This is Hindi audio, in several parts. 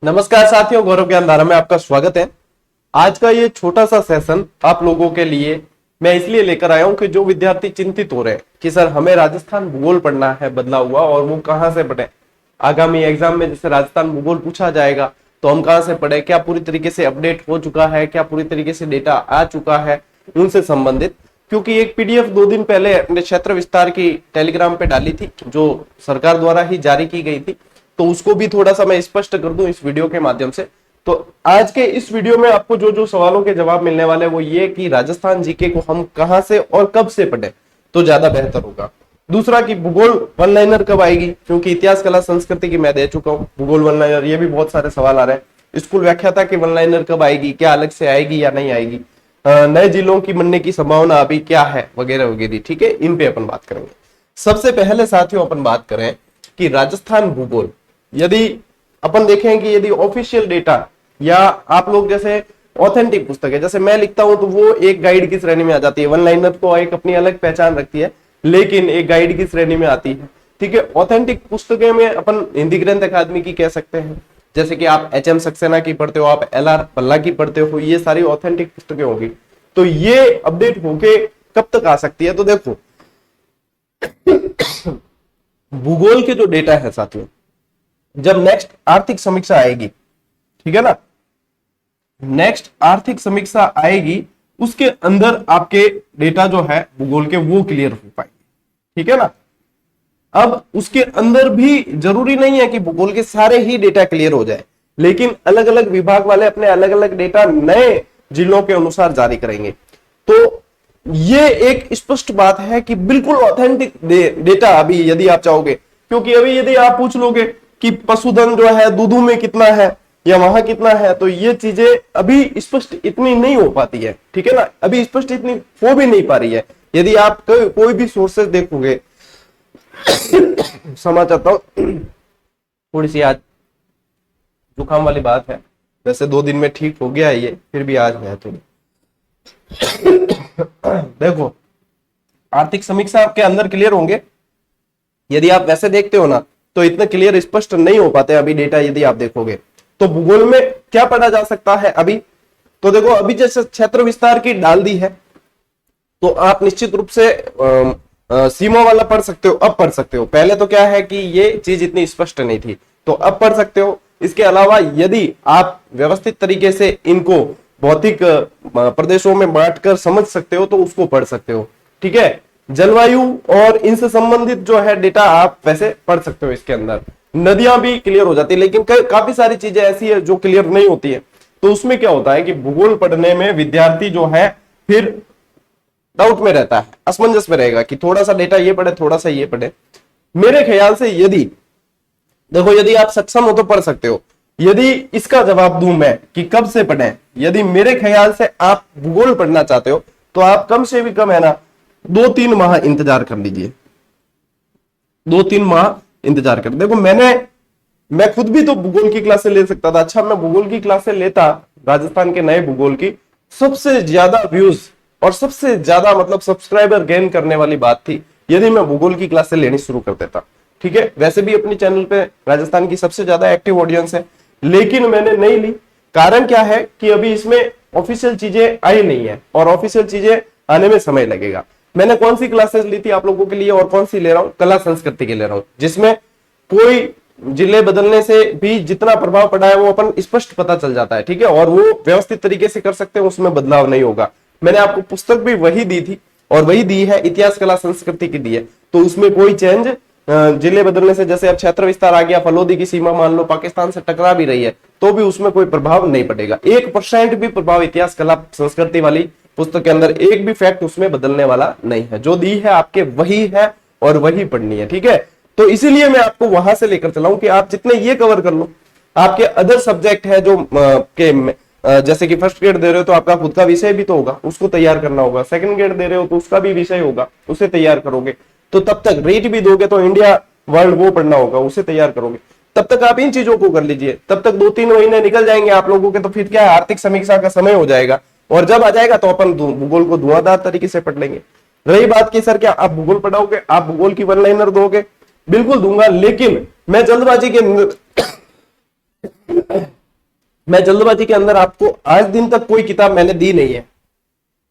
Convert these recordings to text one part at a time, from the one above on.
नमस्कार साथियों, गौरव ज्ञानधारा में आपका स्वागत है। आज का ये छोटा सा सेशन आप लोगों के लिए मैं इसलिए लेकर आया हूं कि जो विद्यार्थी चिंतित हो रहे हैं कि सर हमें राजस्थान भूगोल पढ़ना है बदला हुआ, और वो कहां से पढ़े। आगामी एग्जाम में जैसे राजस्थान भूगोल पूछा जाएगा तो हम कहां से पढ़े, क्या पूरी तरीके से अपडेट हो चुका है, क्या पूरी तरीके से डेटा आ चुका है उनसे संबंधित। क्योंकि एक पीडीएफ 2 दिन पहले अपने क्षेत्र विस्तार की टेलीग्राम पे डाली थी जो सरकार द्वारा ही जारी की गई थी, तो उसको भी थोड़ा सा मैं स्पष्ट कर दूं इस वीडियो के माध्यम से। तो आज के इस वीडियो में आपको जो जो सवालों के जवाब मिलने वाले वो ये कि राजस्थान जीके को हम कहां से और कब से पढ़ें तो ज्यादा बेहतर होगा। दूसरा कि भूगोल वन लाइनर कब आएगी, क्योंकि इतिहास कला संस्कृति की मैं दे चुका हूं, भूगोल वन लाइनर ये भी बहुत सारे सवाल आ रहे हैं। स्कूल व्याख्याता की वन लाइनर कब आएगी, क्या अलग से आएगी या नहीं आएगी, नए जिलों की बनने की संभावना अभी क्या है, वगैरह वगैरह। ठीक है, इन पे अपन बात करेंगे। सबसे पहले साथियों अपन बात करें कि राजस्थान भूगोल, यदि अपन देखें कि यदि ऑफिशियल डेटा या आप लोग जैसे ऑथेंटिक पुस्तक है, जैसे मैं लिखता हूं तो वो एक गाइड की श्रेणी में आ जाती है। वन लाइनर तो एक अपनी अलग पहचान रखती है लेकिन एक गाइड की श्रेणी में आती है। ठीक है, ऑथेंटिक पुस्तकें में अपन हिंदी ग्रंथ अकादमी की कह सकते हैं, जैसे कि आप एच एम सक्सेना की पढ़ते हो, आप LR पल्ला की पढ़ते हो, ये सारी ऑथेंटिक पुस्तकें होगी। तो ये अपडेट होके कब तक आ सकती है, तो देखो भूगोल के जो डेटा है साथियों, जब नेक्स्ट आर्थिक समीक्षा आएगी, ठीक है ना, नेक्स्ट आर्थिक समीक्षा आएगी उसके अंदर आपके डेटा जो है भूगोल के वो क्लियर हो पाएंगे। ठीक है ना। अब उसके अंदर भी जरूरी नहीं है कि भूगोल के सारे ही डेटा क्लियर हो जाए, लेकिन अलग अलग विभाग वाले अपने अलग अलग डेटा नए जिलों के अनुसार जारी करेंगे। तो ये एक स्पष्ट बात है कि बिल्कुल ऑथेंटिक डेटा अभी यदि आप चाहोगे, क्योंकि अभी यदि आप पूछ लोगे कि पशुधन जो है दूधू में कितना है या वहां कितना है, तो ये चीजें अभी स्पष्ट इतनी नहीं हो पाती है। ठीक है ना, अभी स्पष्ट इतनी हो भी नहीं पा रही है। यदि आप कोई भी सोर्सेस देखोगे समझ चाहता हूं, थोड़ी सी आज जुकाम वाली बात है, वैसे 2 दिन में ठीक हो गया है ये, फिर भी आज है थोड़ी। देखो आर्थिक समीक्षा आपके अंदर क्लियर होंगे, यदि आप वैसे देखते हो ना तो इतने क्लियर स्पष्ट नहीं हो पाते अभी डेटा। यदि आप देखोगे तो भूगोल में क्या पढ़ा जा सकता है अभी, तो देखो अभी जैसे क्षेत्र विस्तार की डाल दी है तो आप निश्चित रूप से सीमा वाला पढ़ सकते हो, अब पढ़ सकते हो। पहले तो क्या है कि ये चीज इतनी स्पष्ट नहीं थी, तो अब पढ़ सकते हो। इसके अलावा यदि आप व्यवस्थित तरीके से इनको भौतिक प्रदेशों में बांटकर समझ सकते हो तो उसको पढ़ सकते हो। ठीक है, जलवायु और इनसे संबंधित जो है डेटा आप वैसे पढ़ सकते हो। इसके अंदर नदियां भी क्लियर हो जाती है, लेकिन काफी सारी चीजें ऐसी है जो क्लियर नहीं होती है। तो उसमें क्या होता है कि भूगोल पढ़ने में विद्यार्थी जो है फिर डाउट में रहता है, असमंजस में रहेगा कि थोड़ा सा डेटा ये पढ़े, थोड़ा सा ये पढ़े। मेरे ख्याल से यदि देखो, यदि आप सक्षम हो तो पढ़ सकते हो। यदि इसका जवाब दूं मैं कि कब से पढ़ें, यदि मेरे ख्याल से आप भूगोल पढ़ना चाहते हो तो आप कम से भी कम है ना 2-3 माह इंतजार कर लीजिए। 2-3 माह इंतजार कर। देखो मैं खुद भी तो भूगोल की क्लासें ले सकता था। अच्छा, मैं भूगोल की क्लासें लेता, राजस्थान के नए भूगोल की, सबसे ज्यादा व्यूज और सबसे ज्यादा मतलब सब्सक्राइबर गेन करने वाली बात थी यदि मैं भूगोल की क्लासें लेनी शुरू कर देता। ठीक है, वैसे भी अपनी चैनल पे राजस्थान की सबसे ज्यादा एक्टिव ऑडियंस है, लेकिन मैंने नहीं ली। कारण क्या है कि अभी इसमें ऑफिशियल चीजें आई नहीं है और ऑफिशियल चीजें आने में समय लगेगा। मैंने कौन सी क्लासेस ली थी आप लोगों के लिए और कौन सी ले रहा हूं, कला संस्कृति की ले रहा हूं, जिसमें कोई जिले बदलने से भी जितना प्रभाव पड़ा है वो अपन स्पष्ट पता चल जाता है। ठीक है, और वो व्यवस्थित तरीके से कर सकते हैं, उसमें बदलाव नहीं होगा। मैंने आपको पुस्तक भी वही दी थी और वही दी है, इतिहास कला संस्कृति की दी है, तो उसमें कोई चेंज जिले बदलने से, जैसे अब क्षेत्र विस्तार आ गया, फलोदी की सीमा मान लो पाकिस्तान से टकरा भी रही है तो भी उसमें कोई प्रभाव नहीं पड़ेगा। 1% भी प्रभाव इतिहास कला संस्कृति वाली पुस्तक के अंदर, एक भी फैक्ट उसमें बदलने वाला नहीं है। जो दी है आपके वही है और वही पढ़नी है। ठीक है, तो इसीलिए मैं आपको वहां से लेकर चला हूं कि आप जितने ये कवर कर लो, आपके अदर सब्जेक्ट है जो जैसे कि फर्स्ट ग्रेड दे रहे हो तो आपका खुद का विषय भी तो होगा, उसको तैयार करना होगा। सेकंड ग्रेड दे रहे हो तो उसका भी विषय होगा, उसे तैयार करोगे। तो तब तक रेट भी दोगे तो इंडिया वर्ल्ड वो पढ़ना होगा, उसे तैयार करोगे। तब तक आप इन चीजों को कर लीजिए, तब तक 2-3 महीने निकल जाएंगे आप लोगों के। तो फिर क्या है, आर्थिक समीक्षा का समय हो जाएगा और जब आ जाएगा तो अपन भूगोल को धुआंधार तरीके से पढ़ लेंगे। रही बात की सर क्या आप भूगोल पढ़ाओगे, आप भूगोल की वन लाइनर दोगे, बिल्कुल दूंगा, लेकिन मैं जल्दबाजी के मैं जल्दबाजी के अंदर आपको आज दिन तक कोई किताब मैंने दी नहीं है।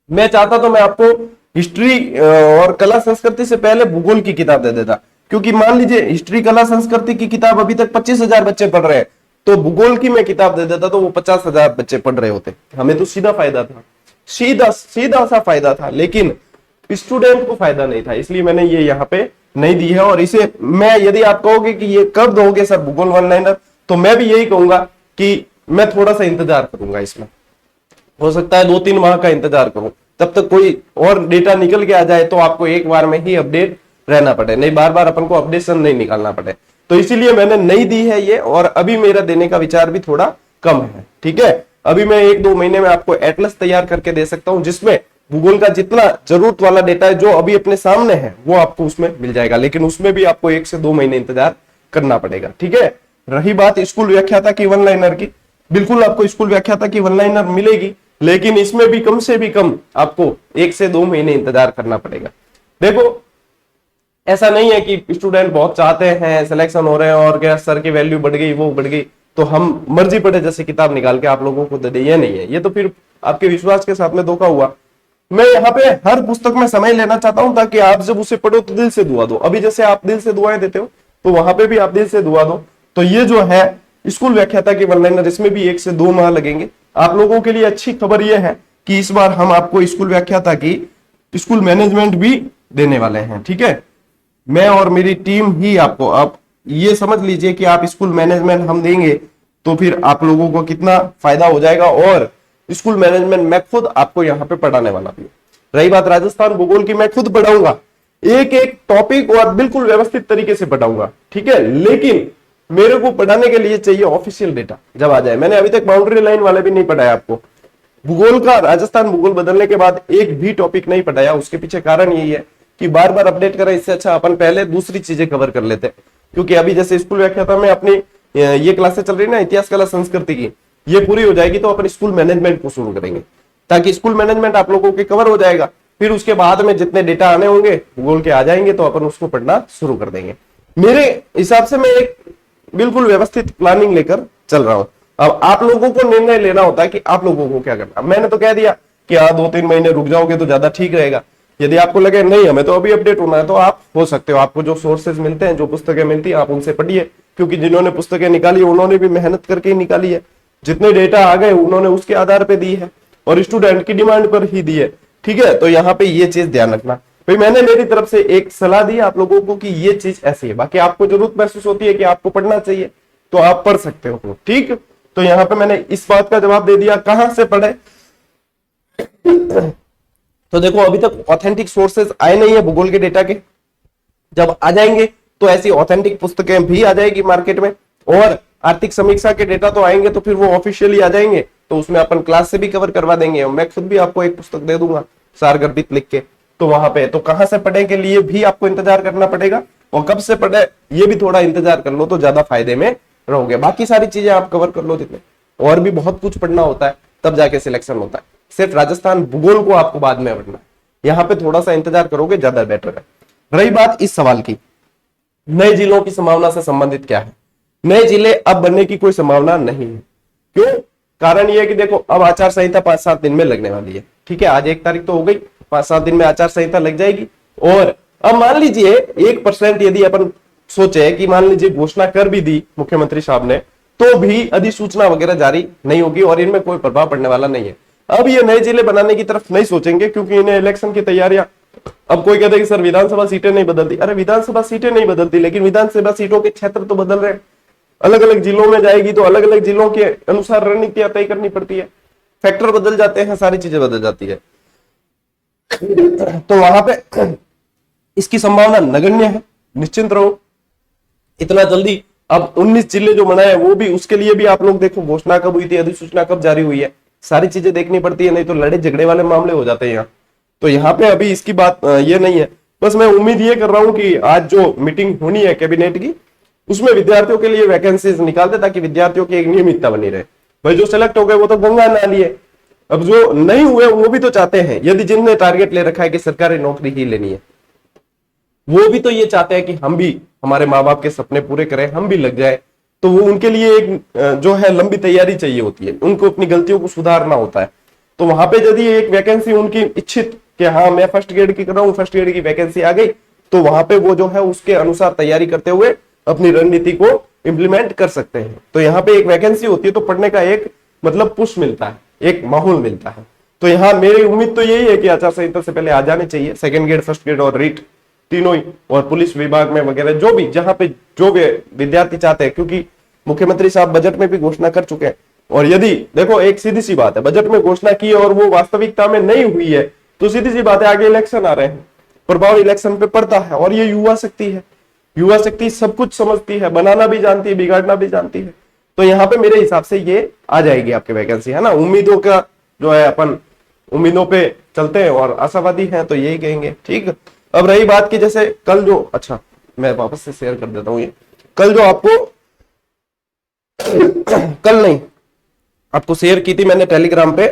मैं चाहता तो मैं आपको हिस्ट्री और कला संस्कृति से पहले भूगोल की किताब दे देता, क्योंकि मान लीजिए हिस्ट्री कला संस्कृति की किताब अभी तक 25,000 बच्चे पढ़ रहे हैं, तो भूगोल की मैं किताब दे देता तो वो 50,000 बच्चे पढ़ रहे होते। हमें तो सीधा फायदा था, सीधा सीधा सा फायदा था, लेकिन स्टूडेंट को फायदा नहीं था, इसलिए मैंने ये यहाँ पे नहीं दी है। और इसे मैं, यदि आप कहोगे कि ये कब दोगे सर भूगोल वन लाइनर, तो मैं भी यही कहूंगा कि मैं थोड़ा सा इंतजार करूंगा। इसमें हो सकता है 2-3 माह का इंतजार करूं, तब तक कोई और डेटा निकल के आ जाए तो आपको एक बार में ही अपडेट रहना पड़े, नहीं बार बार अपन को अपडेशन नहीं निकालना पड़े। तो इसीलिए मैंने नहीं दी है ये, और अभी मेरा देने का विचार भी थोड़ा कम है। ठीक है, अभी मैं 1-2 महीने में आपको एटलस तैयार करके दे सकता हूं, जिसमें भूगोल का जितना जरूरत वाला डेटा है जो अभी अपने सामने है वो आपको उसमें मिल जाएगा, लेकिन उसमें भी आपको 1 से 2 महीने इंतजार करना पड़ेगा। ठीक है, रही बात स्कूल व्याख्याता की वन लाइनर की, बिल्कुल आपको स्कूल व्याख्याता की वन लाइनर मिलेगी, लेकिन इसमें भी कम से भी कम आपको 1 से 2 महीने इंतजार करना पड़ेगा। देखो, ऐसा नहीं है कि स्टूडेंट बहुत चाहते हैं, सिलेक्शन हो रहे हैं और क्या सर की वैल्यू बढ़ गई, वो बढ़ गई, तो हम मर्जी पड़े जैसे किताब निकाल के आप लोगों को दे दे, ये नहीं है। ये तो फिर आपके विश्वास के साथ में धोखा हुआ। मैं यहाँ पे हर पुस्तक में समय लेना चाहता हूं, ताकि आप जब उसे पढ़ो तो दिल से दुआ दो। अभी जैसे आप दिल से दुआएं देते हो, तो वहां पे भी आप दिल से दुआ दो। तो ये जो है स्कूल व्याख्याता की वन लाइनर, इसमें भी 1 से 2 माह लगेंगे। आप लोगों के लिए अच्छी खबर यह है कि इस बार हम आपको स्कूल व्याख्याता की स्कूल मैनेजमेंट भी देने वाले हैं। ठीक है, मैं और मेरी टीम ही आपको, आप ये समझ लीजिए कि आप स्कूल मैनेजमेंट हम देंगे तो फिर आप लोगों को कितना फायदा हो जाएगा। और स्कूल मैनेजमेंट मैं खुद आपको यहाँ पे पढ़ाने वाला भी। रही बात राजस्थान भूगोल की, मैं खुद पढ़ाऊंगा, एक एक टॉपिक और बिल्कुल व्यवस्थित तरीके से पढ़ाऊंगा। ठीक है, लेकिन मेरे को पढ़ाने के लिए चाहिए ऑफिशियल डेटा जब आ जाए। मैंने अभी तक बाउंड्री लाइन वाले भी नहीं पढ़ाया आपको। भूगोल का राजस्थान भूगोल बदलने के बाद एक भी टॉपिक नहीं पढ़ाया। उसके पीछे कारण यही है कि बार बार अपडेट करें, इससे अच्छा अपन पहले दूसरी चीजें कवर कर लेते। क्योंकि अभी जैसे स्कूल व्याख्याता में अपनी ये क्लासेस चल रही है ना इतिहास कला संस्कृति की, ये पूरी हो जाएगी तो अपन स्कूल मैनेजमेंट को शुरू करेंगे, ताकि स्कूल मैनेजमेंट आप लोगों के कवर हो जाएगा। फिर उसके बाद में जितने डेटा आने होंगे भूगोल के आ जाएंगे, तो अपन उसको पढ़ना शुरू कर देंगे। मेरे हिसाब से मैं एक बिल्कुल व्यवस्थित प्लानिंग लेकर चल रहा हूं। अब आप लोगों को निर्णय लेना होता है कि आप लोगों को क्या करना। मैंने तो कह दिया कि 2-3 महीने रुक जाओगे तो ज्यादा ठीक रहेगा। यदि आपको लगे नहीं हमें तो अभी अपडेट होना है, तो आप हो सकते हो, आपको जो सोर्सेज मिलते हैं, जो पुस्तकें मिलती है, आप उनसे पढ़िए, क्योंकि जिन्होंने पुस्तकें निकाली उन्होंने भी मेहनत करके ही निकाली है। जितने डेटा आ गए उन्होंने उसके आधार पे दी है और स्टूडेंट की डिमांड पर ही दी है। ठीक है, तो यहाँ पे ये चीज ध्यान रखना। भाई मैंने मेरी तरफ से एक सलाह दी आप लोगों को कि ये चीज ऐसी है। बाकी आपको जरूरत महसूस होती है कि आपको पढ़ना चाहिए तो आप पढ़ सकते हो। ठीक, तो यहाँ पे मैंने इस बात का जवाब दे दिया। कहां से पढ़े, तो देखो अभी तक ऑथेंटिक सोर्सेज आए नहीं है भूगोल के डेटा के। जब आ जाएंगे तो ऐसी ऑथेंटिक पुस्तकें भी आ जाएगी मार्केट में, और आर्थिक समीक्षा के डेटा तो आएंगे तो फिर वो ऑफिशियली आ जाएंगे, तो उसमें अपन क्लास से भी कवर करवा देंगे। मैं खुद भी आपको एक पुस्तक दे दूंगा सारगर्भित लिख के, तो वहां पे तो कहां से पढ़े के लिए भी आपको इंतजार करना पड़ेगा, और कब से पढ़े ये भी थोड़ा इंतजार कर लो तो ज्यादा फायदे में रहोगे। बाकी सारी चीजें आप कवर कर लो जितने, और भी बहुत कुछ पढ़ना होता है तब जाके सिलेक्शन होता है। सिर्फ राजस्थान भूगोल को आपको बाद में पढ़ना है, यहाँ पे थोड़ा सा इंतजार करोगे ज्यादा बेटर है। रही बात इस सवाल की, नए जिलों की संभावना से संबंधित क्या है, नए जिले अब बनने की कोई संभावना नहीं है। क्यों? कारण यह है कि देखो अब आचार संहिता 5-7 दिन में लगने वाली है। ठीक है, आज 1 तारीख तो हो गई, 5-7 दिन में आचार संहिता लग जाएगी। और अब मान लीजिए 1% यदि अपन सोचे कि मान लीजिए घोषणा कर भी दी मुख्यमंत्री साहब ने, तो भी अधिसूचना वगैरह जारी नहीं होगी और इनमें कोई प्रभाव पड़ने वाला नहीं है। अब ये नए जिले बनाने की तरफ नहीं सोचेंगे, क्योंकि इन्हें इलेक्शन की तैयारियां, अब कोई कहता है कि सर विधानसभा सीटें नहीं बदलती। अरे विधानसभा सीटें नहीं बदलती, लेकिन विधानसभा सीटों के क्षेत्र तो बदल रहे हैं। अलग अलग जिलों में जाएगी तो अलग अलग जिलों के अनुसार रणनीतियां तय करनी पड़ती है, फैक्टर बदल जाते हैं, सारी चीजें बदल जाती है। तो वहां पे इसकी संभावना नगण्य है, निश्चिंत रहो। इतना जल्दी अब 19 जिले जो बनाए वो भी, उसके लिए भी आप लोग देखो घोषणा कब हुई थी, अधिसूचना कब जारी हुई है, सारी चीजें देखनी पड़ती है, नहीं तो लड़े झगड़े वाले मामले हो जाते हैं यहाँ। तो यहाँ पे अभी इसकी बात ये नहीं है। बस मैं उम्मीद ये कर रहा हूँ कि आज जो मीटिंग होनी है कैबिनेट की, उसमें विद्यार्थियों के लिए वैकेंसीज निकाल दे, ताकि विद्यार्थियों की एक नियमितता बनी रहे। भाई जो सिलेक्ट हो गए वो तो गंगा नहा लिए, अब जो नहीं हुए वो भी तो चाहते हैं, यदि जिनने टारगेट ले रखा है कि सरकारी नौकरी ही लेनी है, वो भी तो ये चाहते हैं कि हम भी हमारे माँ बाप के सपने पूरे करें, हम भी लग जाए। तो वो उनके लिए एक जो है लंबी तैयारी चाहिए होती है, उनको अपनी गलतियों को सुधारना होता है। तो वहां पे यदि एक वैकेंसी उनकी इच्छित कि हाँ मैं फर्स्ट ग्रेड की कर रहा हूँ, फर्स्ट ग्रेड की वैकेंसी आ गई, तो वहां पे वो जो है उसके अनुसार तैयारी करते हुए अपनी रणनीति को इंप्लीमेंट कर सकते हैं। तो यहाँ पे एक वैकेंसी होती है तो पढ़ने का एक मतलब पुश मिलता है, एक माहौल मिलता है। तो यहाँ मेरी उम्मीद तो यही है कि आचार संहिता से पहले आ जाने चाहिए सेकंड ग्रेड, फर्स्ट ग्रेड और रीट तीनों ही, और पुलिस विभाग में वगैरह जो भी जहां पे जो भी विद्यार्थी चाहते हैं, क्योंकि मुख्यमंत्री साहब बजट में भी घोषणा कर चुके हैं। और यदि देखो एक सीधी सी बात है, बजट में घोषणा की और वो वास्तविकता में नहीं हुई है तो सीधी सी बात है आगे इलेक्शन आ रहे हैं, प्रभाव इलेक्शन पे पड़ता है। और ये युवा शक्ति है, युवा शक्ति सब कुछ समझती है, बनाना भी जानती है, बिगाड़ना भी जानती है। तो यहाँ पे मेरे हिसाब से ये आ जाएगी आपकी वैकेंसी, है ना। उम्मीदों का जो है अपन उम्मीदों पे चलते हैं और आशावादी हैं तो यही कहेंगे। ठीक, अब रही बात की जैसे कल जो, अच्छा मैं वापस से शेयर कर देता हूँ, ये कल जो आपको कल नहीं आपको शेयर की थी मैंने टेलीग्राम पे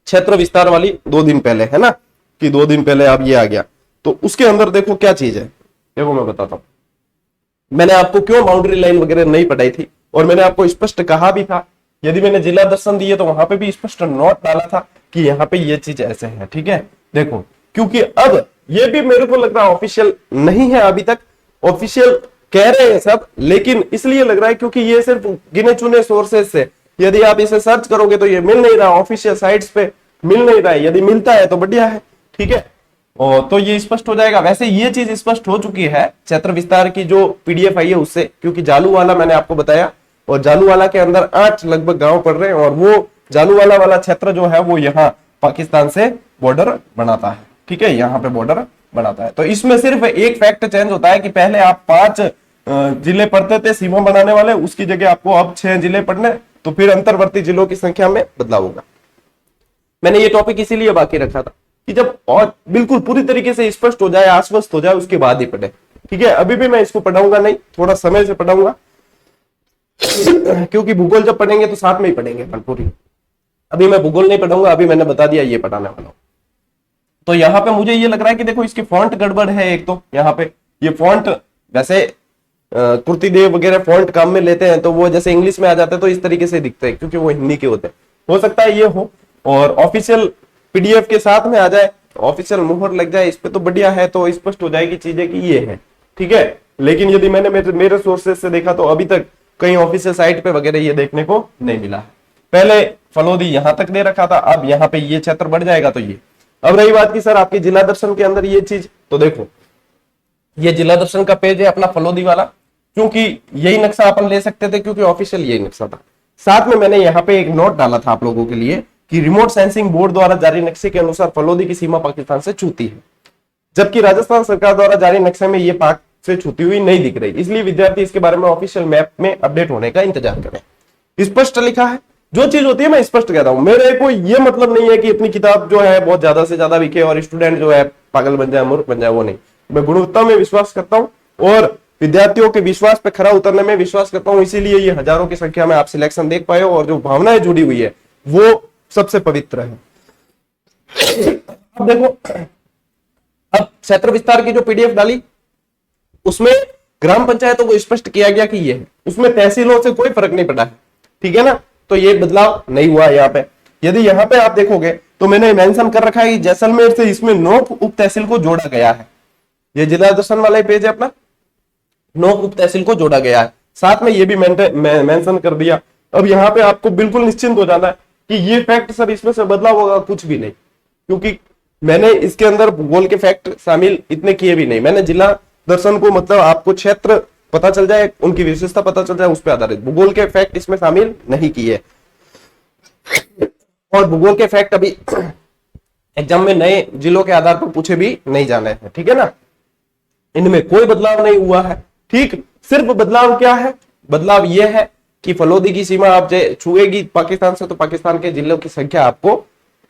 क्षेत्र विस्तार वाली 2 दिन पहले, है ना, कि 2 दिन पहले अब ये आ गया। तो उसके अंदर देखो क्या चीज है, देखो मैं बताता हूं। मैंने आपको क्यों बाउंड्री लाइन वगैरह नहीं पढ़ाई थी, और मैंने आपको स्पष्ट कहा भी था, यदि मैंने जिला दर्शन दिए तो वहां पे भी स्पष्ट नोट डाला था कि यहाँ पे ये चीज ऐसे है। ठीक है, देखो क्योंकि अब ये भी मेरे को लग रहा है ऑफिशियल नहीं है अभी तक, ऑफिशियल कह रहे हैं सब, लेकिन इसलिए लग रहा है क्योंकि ये सिर्फ गिने चुने सोर्सेज से, यदि आप इसे सर्च करोगे तो ये मिल नहीं रहा, ऑफिशियल साइट्स पे मिल नहीं रहा है। यदि मिलता है तो बढ़िया है, ठीक है, और तो ये स्पष्ट हो जाएगा। वैसे ये चीज स्पष्ट हो चुकी है क्षेत्र विस्तार की जो पीडीएफ आई है उससे, क्योंकि जालूवाला मैंने आपको बताया, और जालूवाला के अंदर 8 लगभग गांव पड़ रहे हैं, और वो जालूवाला वाला क्षेत्र जो है वो यहाँ पाकिस्तान से बॉर्डर बनाता है। ठीक है, यहाँ पे बॉर्डर बनाता है। तो इसमें सिर्फ एक फैक्ट चेंज होता है कि पहले आप 5 जिले पढ़ते थे सीमा बनाने वाले, उसकी जगह आपको अब 6 जिले पढ़ने, तो फिर अंतर्वर्ती जिलों की संख्या में बदलाव होगा। मैंने ये टॉपिक इसीलिए बाकी रखा था कि जब और बिल्कुल पूरी तरीके से स्पष्ट हो जाए, आश्वस्त हो जाए, उसके बाद ही पढ़े। ठीक है, अभी भी मैं इसको पढ़ाऊंगा नहीं, थोड़ा समय से पढ़ाऊंगा क्योंकि भूगोल जब पढ़ेंगे तो साथ में ही पढ़ेंगे पूरी। अभी मैं भूगोल नहीं पढ़ाऊंगा, अभी मैंने बता दिया ये पढ़ाने वाला हूं। तो यहाँ पे मुझे ये लग रहा है कि देखो इसकी फॉन्ट गड़बड़ है। एक तो यहाँ पे ये फॉन्ट वैसे कुर्तीदेव वगैरह फॉन्ट काम में लेते हैं तो वो जैसे इंग्लिश में आ जाते हैं तो इस तरीके से दिखते हैं, क्योंकि वो हिंदी के होते हैं। हो सकता है ये हो, और ऑफिशियल पीडीएफ के साथ में आ जाए, ऑफिशियल मुहर लग जाए इस पे तो बढ़िया है, तो स्पष्ट हो जाएगी चीजें कि ये है। ठीक है, लेकिन यदि मैंने मेरे सोर्सेज से देखा तो अभी तक कहीं ऑफिशियल साइट पे वगैरह ये देखने को नहीं मिला है। पहले फलोदी यहां तक दे रखा था, अब यहाँ पे ये क्षेत्र बढ़ जाएगा तो ये। अब रही बात की सर आपकी जिला दर्शन के अंदर ये चीज, तो देखो ये जिला दर्शन का पेज है अपना फलोदी वाला, क्योंकि यही नक्शा अपन ले सकते थे क्योंकि ऑफिशियल यही नक्शा था। साथ में मैंने यहाँ पे एक नोट डाला था आप लोगों के लिए कि रिमोट सेंसिंग बोर्ड द्वारा जारी नक्शे के अनुसार फलोदी की सीमा पाकिस्तान से छूती है, जबकि राजस्थान सरकार द्वारा जारी नक्शे में ये पाक से छूती हुई नहीं दिख रही, इसलिए विद्यार्थी इसके बारे में ऑफिशियल मैप में अपडेट होने का इंतजार करें। स्पष्ट लिखा है, जो चीज होती है मैं स्पष्ट कहता हूं। मेरे को ये मतलब नहीं है कि अपनी किताब जो है बहुत ज्यादा से ज्यादा बिके और स्टूडेंट जो है पागल बन जाए, मूर्ख बन जाए, वो नहीं। मैं गुणवत्ता में विश्वास करता हूं और विद्यार्थियों के विश्वास पे खरा उतरने में विश्वास करता हूं, इसीलिए ये हजारों की संख्या में आप सिलेक्शन देख पाए हो, और जो भावनाएं जुड़ी हुई है वो सबसे पवित्र है। अब देखो, अब क्षेत्र विस्तार की जो पीडीएफ डाली उसमें ग्राम पंचायतों को स्पष्ट किया गया कि ये है, उसमें तहसीलों से कोई फर्क नहीं पड़ा है। ठीक है ना, तो ये बदलाव नहीं हुआ यहाँ पे। यदि यहाँ पे आप देखोगे तो मैंने मेंशन कर रखा है कि जैसलमेर से इसमें 9 उप तहसील को जोड़ा गया है। ये जिला दर्शन वाला पेज है अपना, 9 उप तहसील को जोड़ा गया है, साथ में ये भी मेंशन कर दिया। अब यहाँ पे आपको बिल्कुल निश्चिंत हो जाना है कि ये फैक्ट सर इसमें से बदलाव होगा, कुछ भी नहीं, क्योंकि मैंने इसके अंदर भूगोल के फैक्ट शामिल इतने किए भी नहीं। मैंने जिला दर्शन को मतलब आपको क्षेत्र पता चल जाए, उनकी विशेषता पता चल जाए, उस पर आधारित, भूगोल के फैक्ट इसमें शामिल नहीं किए। और भूगोल के फैक्ट अभी एग्जाम में नए जिलों के आधार पर पूछे भी नहीं जाने हैं। ठीक है ना, इनमें कोई बदलाव नहीं हुआ है। ठीक, सिर्फ बदलाव क्या है, बदलाव यह है कि फलोदी की सीमा आप छुएगी पाकिस्तान से तो पाकिस्तान के जिलों की संख्या आपको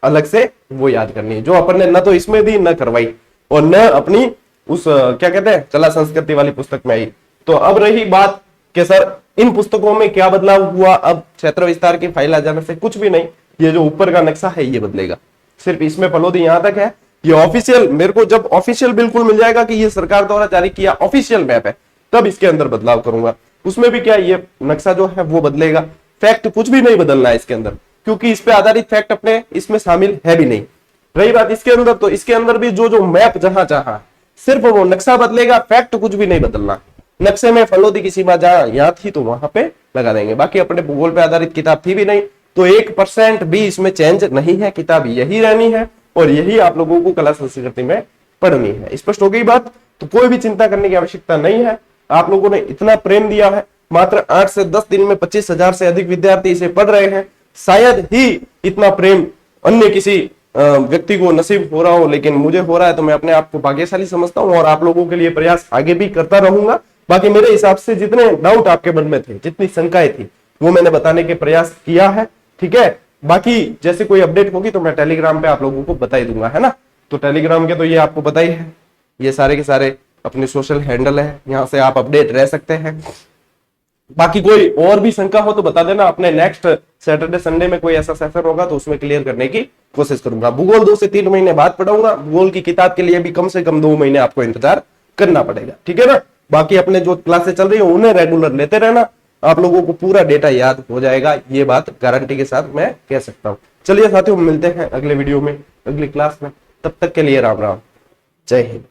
अलग से वो याद करनी है, जो अपन ने न तो इसमें दी न करवाई और न अपनी उस क्या कहते हैं चला संस्कृति वाली पुस्तक में आई। तो अब रही बात कि सर इन पुस्तकों में क्या बदलाव हुआ, अब क्षेत्र विस्तार की फाइल आ जाने से कुछ भी नहीं, ये जो ऊपर का नक्शा है ये बदलेगा, सिर्फ इसमें फलोदी यहां तक है। ये ऑफिशियल, मेरे को जब ऑफिशियल बिल्कुल मिल जाएगा कि ये सरकार द्वारा जारी किया ऑफिशियल मैप है, तब इसके अंदर बदलाव करूंगा। उसमें भी क्या ये नक्शा जो है वो बदलेगा, फैक्ट कुछ भी नहीं बदलना है इसके अंदर, क्योंकि इस पे आधारित फैक्ट अपने इसमें शामिल है भी नहीं। रही बात इसके अंदर, तो इसके अंदर भी जो जो मैप जहां जहां सिर्फ वो नक्शा बदलेगा, फैक्ट कुछ भी नहीं बदलना। नक्शे में फलोदी की सीमा जहां यहां थी तो वहां पे लगा देंगे। बाकी अपने भूगोल पे आधारित किताब थी भी नहीं, तो 1% भी इसमें चेंज नहीं है, किताब यही रहनी है और यही आप लोगों को कला संस्कृति में पढ़नी है। स्पष्ट हो गई बात? तो कोई भी चिंता करने की आवश्यकता नहीं है। आप लोगों ने इतना प्रेम दिया है, मात्र 8 से 10 दिन में 25,000 से अधिक विद्यार्थी इसे पढ़ रहे हैं। शायद ही इतना प्रेम अन्य किसी व्यक्ति को नसीब हो रहा हो, लेकिन मुझे हो रहा है तो मैं अपने आप को भाग्यशाली समझता हूं और आप लोगों के लिए प्रयास आगे भी करता रहूंगा। बाकी मेरे हिसाब से जितने डाउट आपके मन में थे, जितनी शंकाएं थी, वो मैंने बताने के प्रयास किया है। ठीक है, बाकी जैसे कोई अपडेट होगी तो मैं टेलीग्राम पे आप लोगों को बता ही दूंगा, है ना। तो टेलीग्राम के तो ये आपको पता ही है, ये सारे के सारे अपने सोशल हैंडल है, यहां से आप अपडेट रह सकते हैं। बाकी कोई और भी शंका हो तो बता देना, अपने नेक्स्ट सैटरडे संडे में कोई ऐसा सेशन होगा तो उसमें क्लियर करने की कोशिश करूंगा। भूगोल 2 से 3 महीने बाद पढ़ाऊंगा, भूगोल की किताब के लिए भी कम से कम 2 महीने आपको इंतजार करना पड़ेगा, ठीक है ना। बाकी अपने जो क्लासेस चल रही है उन्हें रेगुलर लेते रहना, आप लोगों को पूरा डेटा याद हो जाएगा, ये बात गारंटी के साथ मैं कह सकता हूं। चलिए साथियों, मिलते हैं अगले वीडियो में, अगली क्लास में, तब तक के लिए राम राम, जय हिंद।